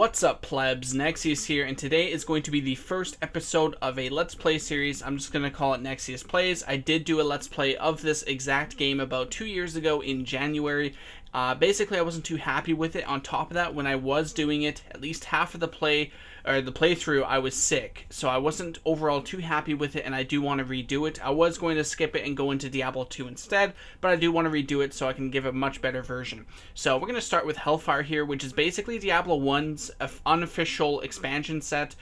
What's up, plebs? Nexius here, and today is going to be the first episode of a Let's Play series. I'm just going to call it Nexius Plays. I did do a Let's Play of this exact game about 2 years ago in January. Basically, I wasn't too happy with it. On top of that, when I was doing it, at least half of the playthrough, I was sick. So I wasn't overall too happy with it, and I do want to redo it. I was going to skip it and go into Diablo 2 instead, but I do want to redo it so I can give a much better version. So we're going to start with Hellfire here, which is basically Diablo 1's unofficial expansion set.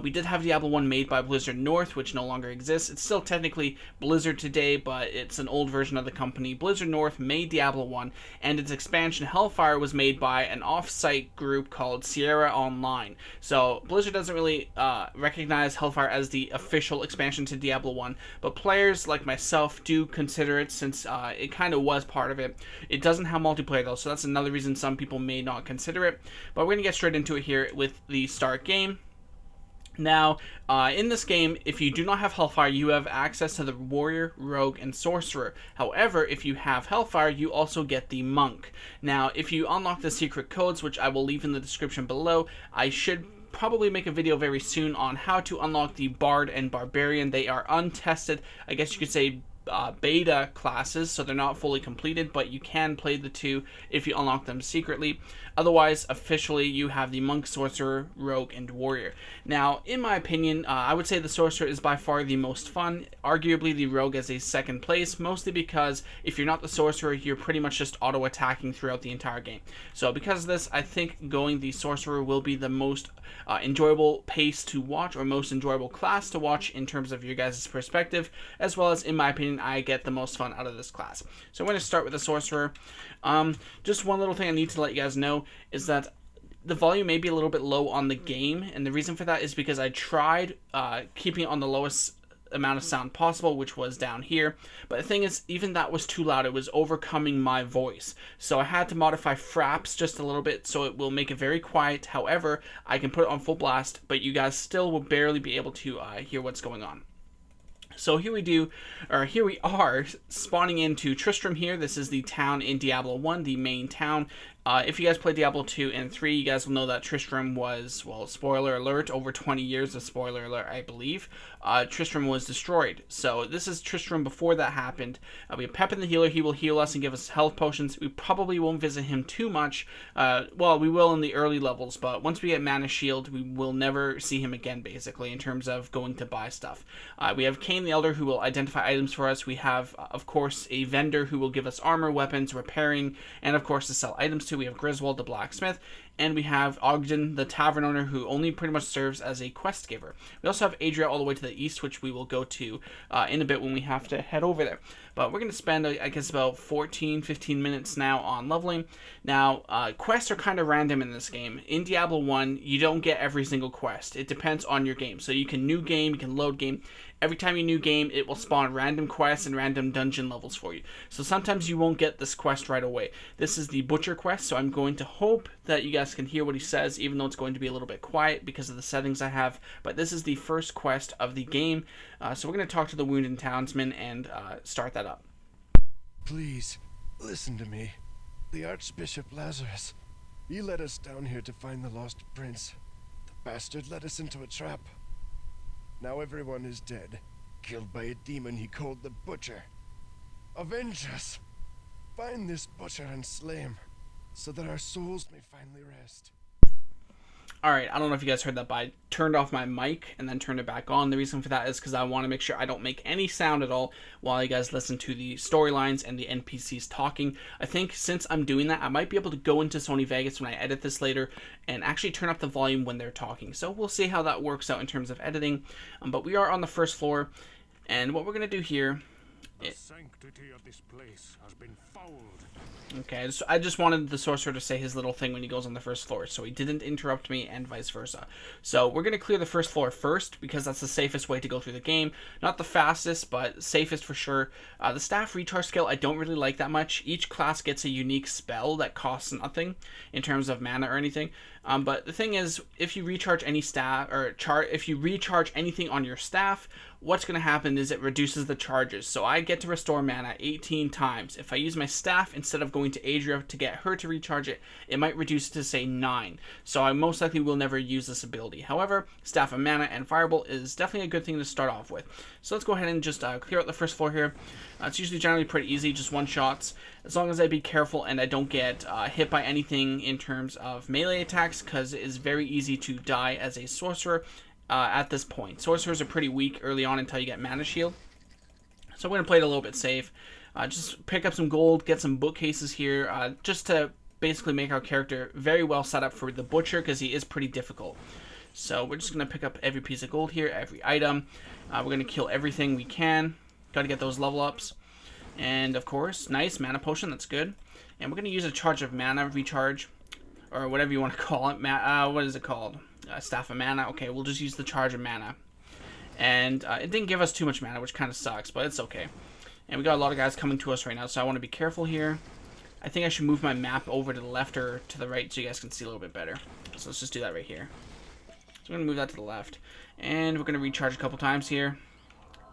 We did have Diablo 1 made by Blizzard North, which no longer exists. It's still technically Blizzard today, but it's an old version of the company. Blizzard North made Diablo 1, and its expansion Hellfire was made by an off-site group called Sierra Online. So Blizzard doesn't really recognize Hellfire as the official expansion to Diablo 1, but players like myself do consider it since it kind of was part of it. It doesn't have multiplayer though, so that's another reason some people may not consider it. But we're going to get straight into it here with the start game. Now, in this game, if you do not have Hellfire, you have access to the Warrior, Rogue, and Sorcerer. However, if you have Hellfire, you also get the Monk. Now, if you unlock the secret codes, which I will leave in the description below, I should probably make a video very soon on how to unlock the Bard and Barbarian. They are untested, I guess you could say, beta classes, so they're not fully completed, but you can play the two if you unlock them secretly. Otherwise, officially, you have the Monk, Sorcerer, Rogue, and Warrior. Now, in my opinion, I would say the Sorcerer is by far the most fun. Arguably, the Rogue is a second place, mostly because if you're not the Sorcerer, you're pretty much just auto-attacking throughout the entire game. So because of this, I think going the Sorcerer will be the most enjoyable pace to watch, or most enjoyable class to watch in terms of your guys' perspective, as well as, in my opinion, I get the most fun out of this class. So I'm going to start with the Sorcerer. Just one little thing I need to let you guys know is that the volume may be a little bit low on the game, and the reason for that is because I tried keeping it on the lowest amount of sound possible, which was down here, but the thing is, even that was too loud. It was overcoming my voice, so I had to modify fraps just a little bit so it will make it very quiet. However, I can put it on full blast, but you guys still will barely be able to hear what's going on. So here we are spawning into Tristram here. This is the town in Diablo 1, the main town. If you guys play Diablo 2 and 3, you guys will know that Tristram was, well, spoiler alert, over 20 years of spoiler alert, I believe. Tristram was destroyed. So this is Tristram before that happened. We have Pepin the Healer. He will heal us and give us health potions. We probably won't visit him too much. Well, we will in the early levels, but once we get Mana Shield, we will never see him again, basically, in terms of going to buy stuff. We have Cain the Elder, who will identify items for us. We have, of course, a vendor who will give us armor, weapons, repairing, and, of course, to sell items to. We have Griswold the blacksmith, and we have Ogden the tavern owner, who only pretty much serves as a quest giver. We also have Adria all the way to the east, which we will go to in a bit when we have to head over there. But we're going to spend, I guess, about 14-15 minutes now on leveling. Now, quests are kind of random in this game. In Diablo 1, you don't get every single quest. It depends on your game. So you can new game, you can load game. Every time you new game, it will spawn random quests and random dungeon levels for you. So sometimes you won't get this quest right away. This is the Butcher quest, so I'm going to hope that you guys can hear what he says, even though it's going to be a little bit quiet because of the settings I have. But this is the first quest of the game, so we're going to talk to the wounded townsman and start that up. Please, listen to me. The Archbishop Lazarus. He led us down here to find the lost prince. The bastard led us into a trap. Now everyone is dead, killed by a demon he called the Butcher. Avenge us! Find this Butcher and slay him, so that our souls may finally rest. Alright, I don't know if you guys heard that, but I turned off my mic and then turned it back on. The reason for that is because I want to make sure I don't make any sound at all while you guys listen to the storylines and the NPCs talking. I think since I'm doing that, I might be able to go into Sony Vegas when I edit this later and actually turn up the volume when they're talking. So we'll see how that works out in terms of editing. But we are on the first floor, and what we're going to do here... The sanctity of this place has been fouled. Okay, so I just wanted the Sorcerer to say his little thing when he goes on the first floor, so he didn't interrupt me and vice versa. So we're going to clear the first floor first, because that's the safest way to go through the game. Not the fastest, but safest for sure. The staff recharge skill I don't really like that much. Each class gets a unique spell that costs nothing in terms of mana or anything. But the thing is, if you recharge any staff, or if you recharge anything on your staff, what's going to happen is it reduces the charges. So I get to restore mana 18 times. If I use my staff instead of going to Adria to get her to recharge it, it might reduce it to say 9. So I most likely will never use this ability. However, Staff of Mana and Firebolt is definitely a good thing to start off with. So let's go ahead and just clear out the first floor here. It's usually generally pretty easy, just one shots. As long as I be careful and I don't get hit by anything in terms of melee attacks, because it is very easy to die as a sorcerer at this point. Sorcerers are pretty weak early on until you get Mana Shield. So I'm going to play it a little bit safe. Just pick up some gold, get some bookcases here, just to basically make our character very well set up for the Butcher, because he is pretty difficult. So we're just going to pick up every piece of gold here, every item. We're going to kill everything we can. Got to get those level ups. And of course, nice mana potion, that's good. And we're going to use a charge of mana recharge, or whatever you want to call it. What is it called? Staff of Mana. Okay, we'll just use the charge of mana. And it didn't give us too much mana, which kind of sucks, but it's okay. And we got a lot of guys coming to us right now, so I want to be careful here. I think I should move my map over to the left or to the right so you guys can see a little bit better. So let's just do that right here. So we're going to move that to the left. And we're going to recharge a couple times here.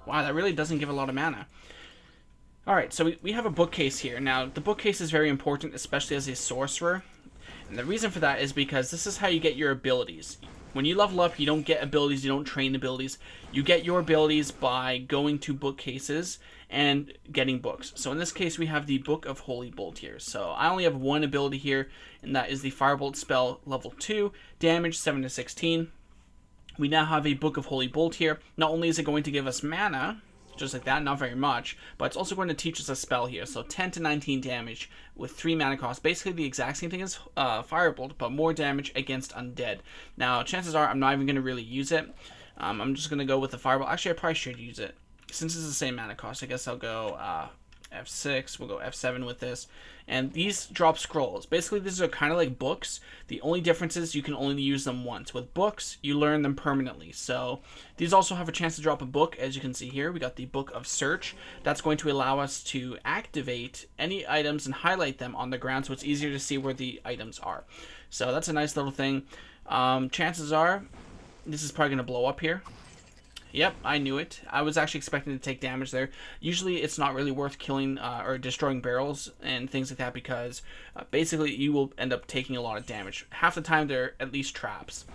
Wow, that really doesn't give a lot of mana. Alright, so we have a bookcase here. Now, the bookcase is very important, especially as a sorcerer. And the reason for that is because this is how you get your abilities. When you level up, you don't get abilities, you don't train abilities. You get your abilities by going to bookcases and getting books. So in this case, we have the Book of Holy Bolt here. So I only have one ability here, and that is the Firebolt spell level 2, damage 7 to 16. We now have a Book of Holy Bolt here. Not only is it going to give us mana, just like that, not very much, but it's also going to teach us a spell here. So 10 to 19 damage with 3 mana cost. Basically the exact same thing as Firebolt, but more damage against undead. Now, chances are I'm not even going to really use it. I'm just going to go with the Firebolt. Actually, I probably should use it. Since it's the same mana cost, I guess I'll go F6. We'll go F7 with this. And these drop scrolls. Basically, these are kind of like books. The only difference is you can only use them once. With books, you learn them permanently. So these also have a chance to drop a book. As you can see here, we got the Book of Search. That's going to allow us to activate any items and highlight them on the ground so it's easier to see where the items are. So that's a nice little thing. Chances are this is probably going to blow up here. Yep, I knew it. I was actually expecting to take damage there. Usually it's not really worth killing or destroying barrels and things like that because basically you will end up taking a lot of damage. Half the time they're at least traps,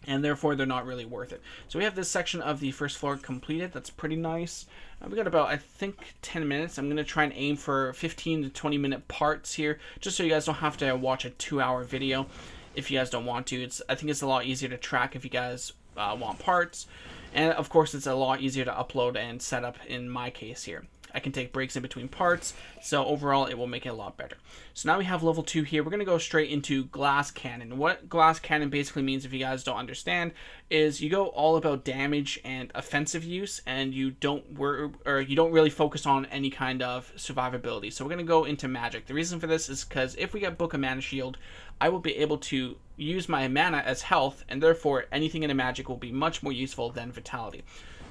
and therefore they're not really worth it. So we have this section of the first floor completed. That's pretty nice. We got about, I think, 10 minutes. I'm going to try and aim for 15 to 20 minute parts here, just so you guys don't have to watch a 2-hour video if you guys don't want to. I think it's a lot easier to track if you guys want parts. And of course, it's a lot easier to upload and set up in my case here. I can take breaks in between parts, so overall it will make it a lot better. So now we have level 2 here. We're going to go straight into Glass Cannon. What Glass Cannon basically means, if you guys don't understand, is you go all about damage and offensive use, and you don't really focus on any kind of survivability. So we're going to go into magic. The reason for this is because if we get Book of Mana Shield, I will be able to use my mana as health, and therefore anything in a magic will be much more useful than vitality.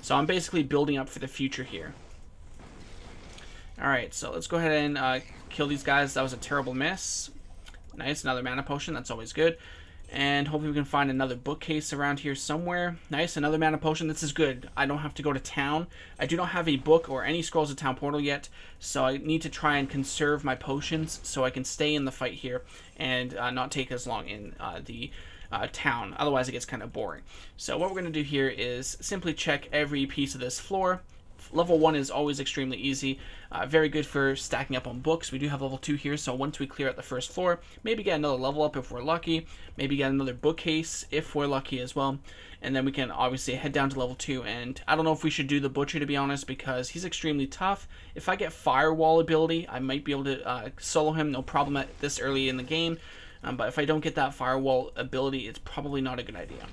So I'm basically building up for the future here. Alright, so let's go ahead and kill these guys. That was a terrible miss. Nice, another mana potion, that's always good. And hopefully we can find another bookcase around here somewhere. Nice, another mana potion, this is good. I don't have to go to town. I do not have a book or any scrolls of town portal yet, so I need to try and conserve my potions so I can stay in the fight here and not take as long in the town. Otherwise it gets kind of boring. So what we're going to do here is simply check every piece of this floor. Level 1 is always extremely easy, very good for stacking up on books. We do have level 2 here, so once we clear out the first floor, maybe get another level up if we're lucky, maybe get another bookcase if we're lucky as well, and then we can obviously head down to level 2, and I don't know if we should do the Butcher, to be honest, because he's extremely tough. If I get Firewall ability, I might be able to solo him, no problem at this early in the game, but if I don't get that Firewall ability, it's probably not a good idea.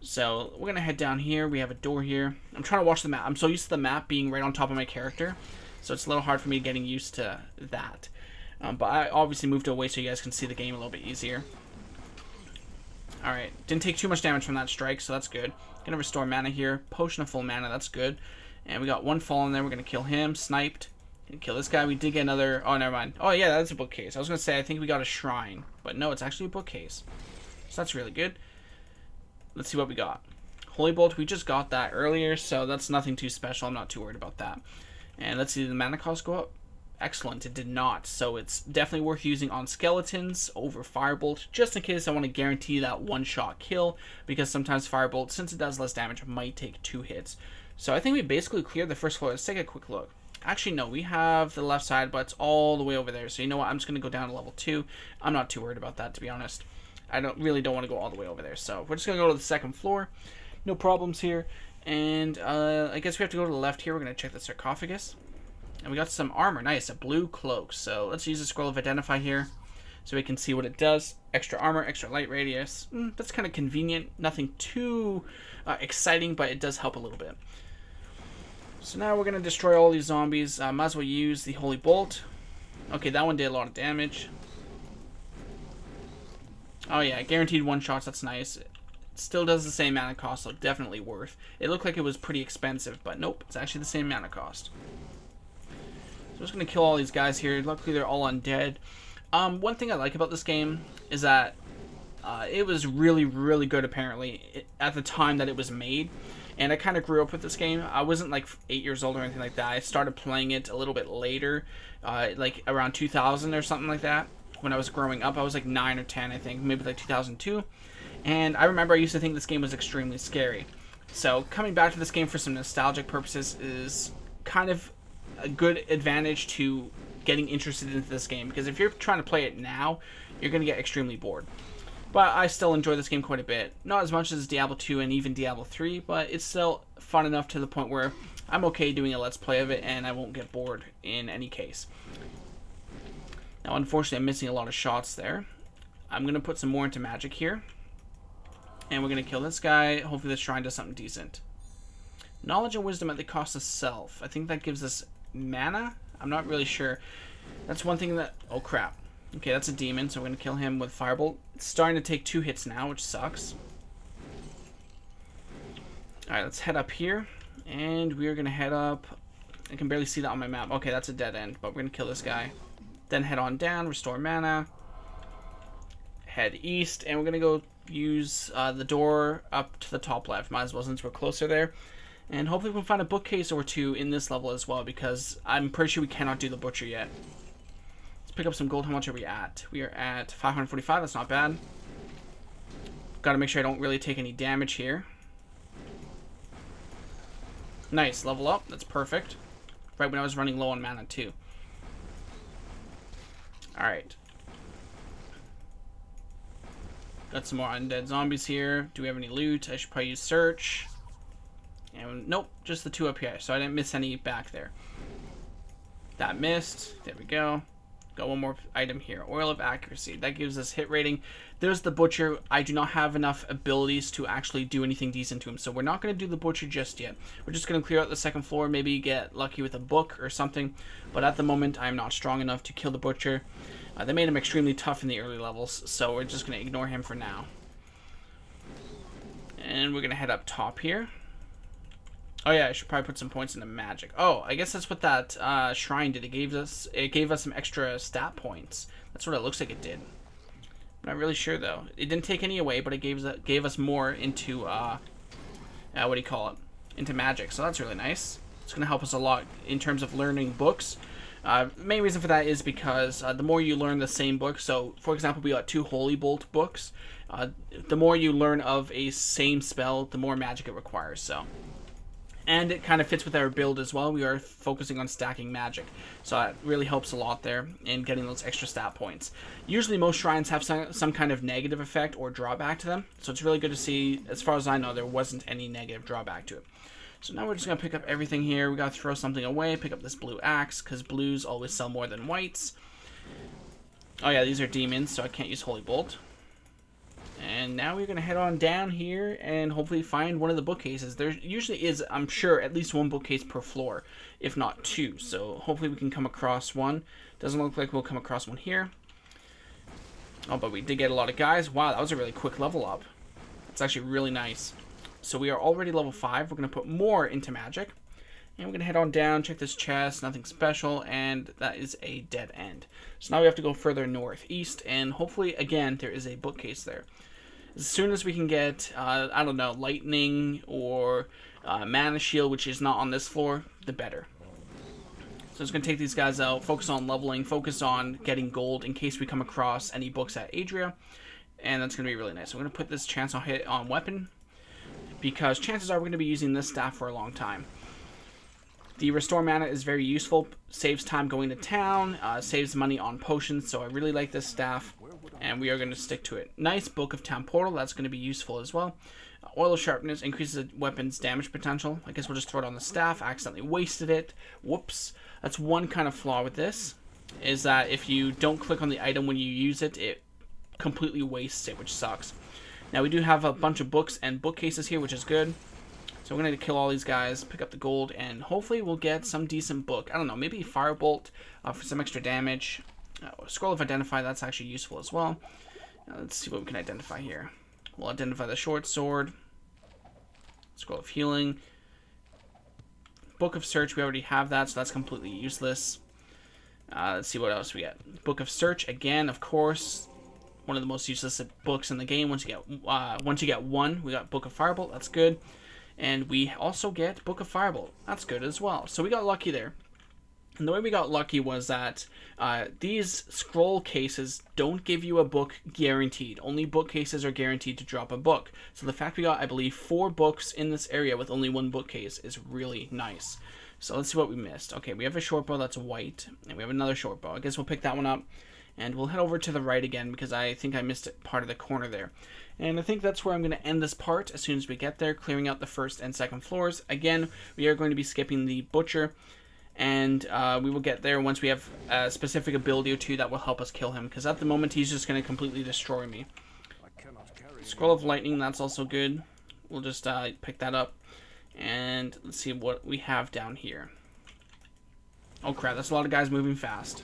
So we're going to head down here. We have a door here. I'm trying to watch the map. I'm so used to the map being right on top of my character, so it's a little hard for me getting used to that. But I obviously moved away so you guys can see the game a little bit easier. Alright, didn't take too much damage from that strike, so that's good. Going to restore mana here. Potion of full mana, that's good. And we got one fallen there. We're going to kill him. Sniped. Gonna kill this guy. We did get another... Oh, never mind. Oh, yeah, that's a bookcase. I was going to say, I think we got a shrine. But no, it's actually a bookcase. So that's really good. Let's see what we got. Holy Bolt, we just got that earlier, so that's nothing too special. I'm not too worried about that. And let's see, the mana cost go up? Excellent, it did not. So it's definitely worth using on skeletons over Firebolt, just in case I want to guarantee that one-shot kill, because sometimes Firebolt, since it does less damage, might take 2 hits. So I think we basically cleared the first floor. Let's take a quick look. Actually, no, we have the left side, but it's all the way over there. So you know what? I'm just going to go down to level 2. I'm not too worried about that, to be honest. I really don't want to go all the way over there. So we're just going to go to the second floor. No problems here. And I guess we have to go to the left here. We're going to check the sarcophagus. And we got some armor. Nice, a blue cloak. So let's use the scroll of identify here so we can see what it does. Extra armor, extra light radius. That's kind of convenient. Nothing too exciting, but it does help a little bit. So now we're going to destroy all these zombies. Might as well use the Holy Bolt. Okay, that one did a lot of damage. Oh yeah, guaranteed one shots. That's nice. It still does the same mana cost, so definitely worth. It looked like it was pretty expensive, but nope, it's actually the same mana cost. So I'm just going to kill all these guys here. Luckily, they're all undead. One thing I like about this game is that it was really, really good, apparently, at the time that it was made. And I kind of grew up with this game. I wasn't like 8 years old or anything like that. I started playing it a little bit later, like around 2000 or something like that. When I was growing up, I was like 9 or 10, I think, maybe like 2002. And I remember I used to think this game was extremely scary. So coming back to this game for some nostalgic purposes is kind of a good advantage to getting interested into this game. Because if you're trying to play it now, you're going to get extremely bored. But I still enjoy this game quite a bit. Not as much as Diablo 2 and even Diablo 3, but it's still fun enough to the point where I'm okay doing a Let's Play of it and I won't get bored in any case. Now, unfortunately, I'm missing a lot of shots there. I'm going to put some more into magic here. And we're going to kill this guy. Hopefully this shrine does something decent. Knowledge and wisdom at the cost of self. I think that gives us mana? I'm not really sure. That's one thing that... Oh, crap. Okay, that's a demon, so we're going to kill him with Firebolt. It's starting to take 2 hits now, which sucks. Alright, let's head up here. And we're going to head up... I can barely see that on my map. Okay, that's a dead end, but we're going to kill this guy. Then head on down, restore mana. Head east, and we're going to go use the door up to the top left. Might as well since we're closer there. And hopefully we'll find a bookcase or 2 in this level as well, because I'm pretty sure we cannot do the butcher yet. Let's pick up some gold. How much are we at? We are at 545. That's not bad. Got to make sure I don't really take any damage here. Nice. Level up. That's perfect. Right when I was running low on mana too. Alright. Got some more undead zombies here. Do we have any loot? I should probably use search. And nope, just the 2 up here. So I didn't miss any back there. That missed. There we go. Got one more item here. Oil of Accuracy. That gives us hit rating. There's the Butcher. I do not have enough abilities to actually do anything decent to him. So we're not going to do the Butcher just yet. We're just going to clear out the second floor. Maybe get lucky with a book or something. But at the moment, I'm not strong enough to kill the Butcher. They made him extremely tough in the early levels. So we're just going to ignore him for now. And we're going to head up top here. Oh yeah, I should probably put some points into magic. Oh, I guess that's what that shrine did. It gave us some extra stat points. That's what it looks like it did. I'm not really sure though. It didn't take any away, but it gave us more into what do you call it? Into magic. So that's really nice. It's gonna help us a lot in terms of learning books. The main reason for that is because the more you learn the same book. So, for example, we got 2 Holy Bolt books. The more you learn of a same spell, the more magic it requires. So. And it kind of fits with our build as well. We are focusing on stacking magic. So that really helps a lot there in getting those extra stat points. Usually most shrines have some kind of negative effect or drawback to them. So it's really good to see, as far as I know, there wasn't any negative drawback to it. So now we're just going to pick up everything here. We got to throw something away. Pick up this blue axe, because blues always sell more than whites. Oh yeah, these are demons, so I can't use Holy Bolt. And now we're going to head on down here and hopefully find one of the bookcases. There usually is, I'm sure, at least 1 bookcase per floor, if not 2. So hopefully we can come across one. Doesn't look like we'll come across one here. Oh, but we did get a lot of guys. Wow, that was a really quick level up. It's actually really nice. So we are already level 5. We're going to put more into magic. And we're going to head on down, check this chest, nothing special, and that is a dead end. So now we have to go further northeast, and hopefully, again, there is a bookcase there. As soon as we can get, I don't know, lightning or mana shield, which is not on this floor, the better. So it's going to take these guys out, focus on leveling, focus on getting gold in case we come across any books at Adria. And that's going to be really nice. So I'm going to put this chance on hit on weapon, because chances are we're going to be using this staff for a long time. The restore mana is very useful, saves time going to town, saves money on potions, so I really like this staff, and we are going to stick to it. Nice Book of Town Portal, that's going to be useful as well. Oil of Sharpness increases a weapon's damage potential. I guess we'll just throw it on the staff. I accidentally wasted it. Whoops. That's one kind of flaw with this, is that if you don't click on the item when you use it, it completely wastes it, which sucks. Now we do have a bunch of books and bookcases here, which is good. So we're going to kill all these guys, pick up the gold, and hopefully we'll get some decent book. I don't know, maybe Firebolt for some extra damage. Scroll of Identify, that's actually useful as well. Let's see what we can identify here. We'll identify the short sword. Scroll of Healing. Book of Search, we already have that, so that's completely useless. Let's see what else we get. Book of Search, again, of course. One of the most useless books in the game. Once you get one, we got Book of Firebolt, that's good. And we also get Book of Firebolt. That's good as well. So we got lucky there. And the way we got lucky was that these scroll cases don't give you a book guaranteed. Only bookcases are guaranteed to drop a book. So the fact we got, I believe, 4 books in this area with only 1 bookcase is really nice. So let's see what we missed. Okay, we have a short bow that's white. And we have another short bow. I guess we'll pick that one up. And we'll head over to the right again because I think I missed part of the corner there. And I think that's where I'm going to end this part as soon as we get there, clearing out the first and second floors. Again, we are going to be skipping the Butcher, and we will get there once we have a specific ability or two that will help us kill him, because at the moment he's just going to completely destroy me. Scroll of Lightning, that's also good. We'll just pick that up, and let's see what we have down here. Oh crap, that's a lot of guys moving fast.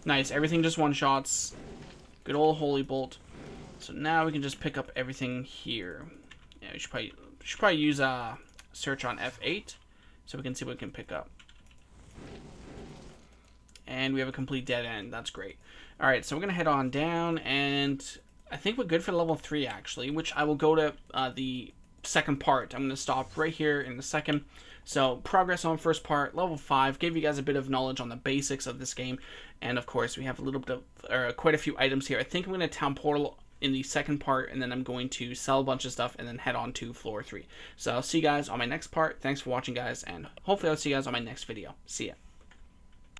Nice, everything just one-shots. Good old Holy Bolt. So now we can just pick up everything here. Yeah, we should probably use search on F8 so we can see what we can pick up. And we have a complete dead end. That's great. Alright, so we're going to head on down, and I think we're good for level 3 actually, which I will go to the second part. I'm going to stop right here in a second. So, progress on first part, level 5, gave you guys a bit of knowledge on the basics of this game, and of course we have a little bit of, quite a few items here. I think I'm going to town portal in the second part, and then I'm going to sell a bunch of stuff, and then head on to floor 3. So I'll see you guys on my next part. Thanks for watching, guys, and hopefully I'll see you guys on my next video. See ya.